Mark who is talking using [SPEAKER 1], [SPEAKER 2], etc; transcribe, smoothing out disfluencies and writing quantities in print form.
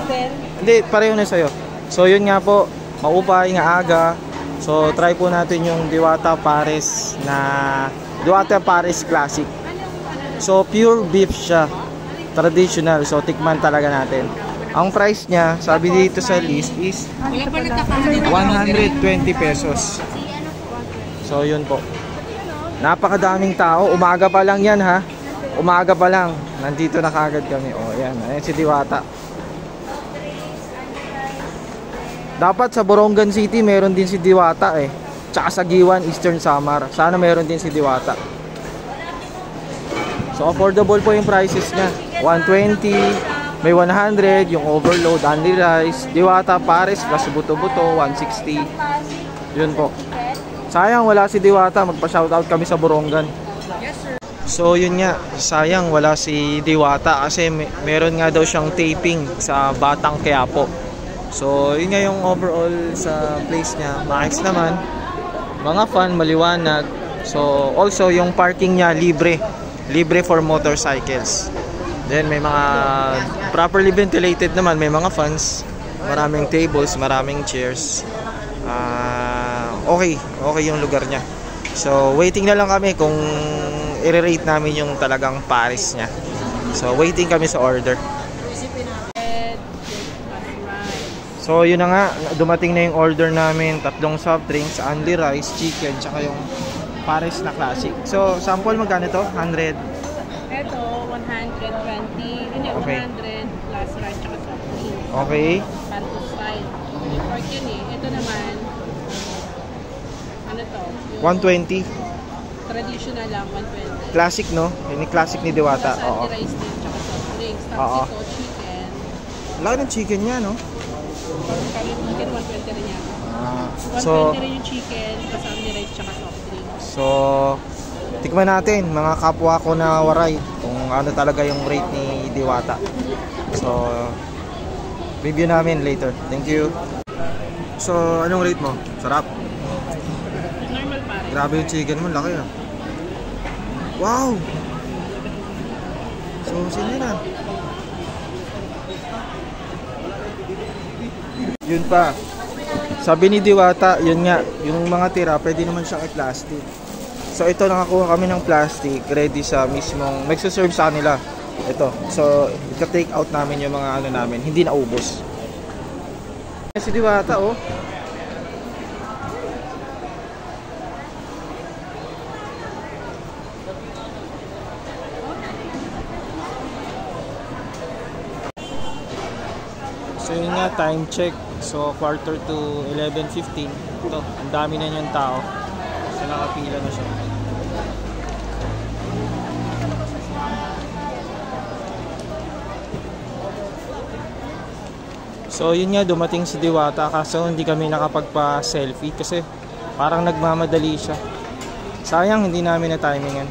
[SPEAKER 1] din.
[SPEAKER 2] Hindi, pareho na sa'yo. So yun nga po, maupay nga aga. So try po natin yung Diwata Pares Classic. So pure beef siya, traditional. So tikman talaga natin. Ang price niya, sabi dito sa list is 120 pesos. So yun po. Napakadaming tao. Umaga pa lang yan ha. Umaga pa lang. Nandito na kagad kami. O yan. Ayan si Diwata. Dapat sa Borongan City meron din si Diwata eh. Tsaka sa Giwan, Eastern Samar. Sana meron din si Diwata. So affordable po yung prices niya. 120, may 100, yung overload, only rice, Diwata Pares plus buto-buto, 160. Yun po. Sayang wala si Diwata, magpa-shoutout kami sa Borongan.
[SPEAKER 1] Yes sir.
[SPEAKER 2] So yun nga, sayang wala si Diwata kasi meron nga daw siyang taping sa Batang Quiapo. So yun nga yung overall sa place niya. Maayos naman, mga fun, maliwanag. So also yung parking niya libre for motorcycles. Then may mga properly ventilated naman, may mga fans, maraming tables, maraming chairs. Okay yung lugar niya. So waiting na lang kami kung i-rate namin yung talagang Paris niya. So waiting kami sa order. So yun na nga, dumating na yung order namin. 3 soft drinks, only rice, chicken, tsaka yung Paris na classic. So sample magkano to? 100?
[SPEAKER 1] Ito, 120. Hindi,
[SPEAKER 2] okay.
[SPEAKER 1] 100 plus rice tsaka soft drinks.
[SPEAKER 2] Okay.
[SPEAKER 1] Panto style. Pork yun eh. Ito naman, ano to?
[SPEAKER 2] 120.
[SPEAKER 1] Traditional lang, 120.
[SPEAKER 2] Classic no? Yung classic ni Diwata. Oo.
[SPEAKER 1] Rice din tsaka soft drinks. Tapos ito, chicken.
[SPEAKER 2] Laki ng chicken niya no?
[SPEAKER 1] Chicken, 120 rin yan. 120
[SPEAKER 2] So,
[SPEAKER 1] rin yung chicken, kasama ni rice tsaka soft drinks.
[SPEAKER 2] So, tikman natin mga kapwa ko na waray kung ano talaga yung rate ni Diwata. So, review namin later. Thank you. So, anong rate mo? Sarap.
[SPEAKER 1] Normal pa rin.
[SPEAKER 2] Grabe yung chicken mo, laki ah. Wow! So, sino na? Yun pa. Sabi ni Diwata, yun nga, yung mga tira, pwede naman siyang i-plastic. So ito, nakakuha kami ng plastic, ready sa mismong, magsaserve sa kanila. Ito, so ika-take out namin yung mga ano namin, hindi na ubos. Si Diwata oh. So yun nga, time check. So quarter to 11:15. Ito, ang dami na yung tao. So nakapila na siya. So yun nga, dumating si Diwata kaso hindi kami nakapagpa-selfie kasi parang nagmamadali siya. Sayang hindi namin na timingan.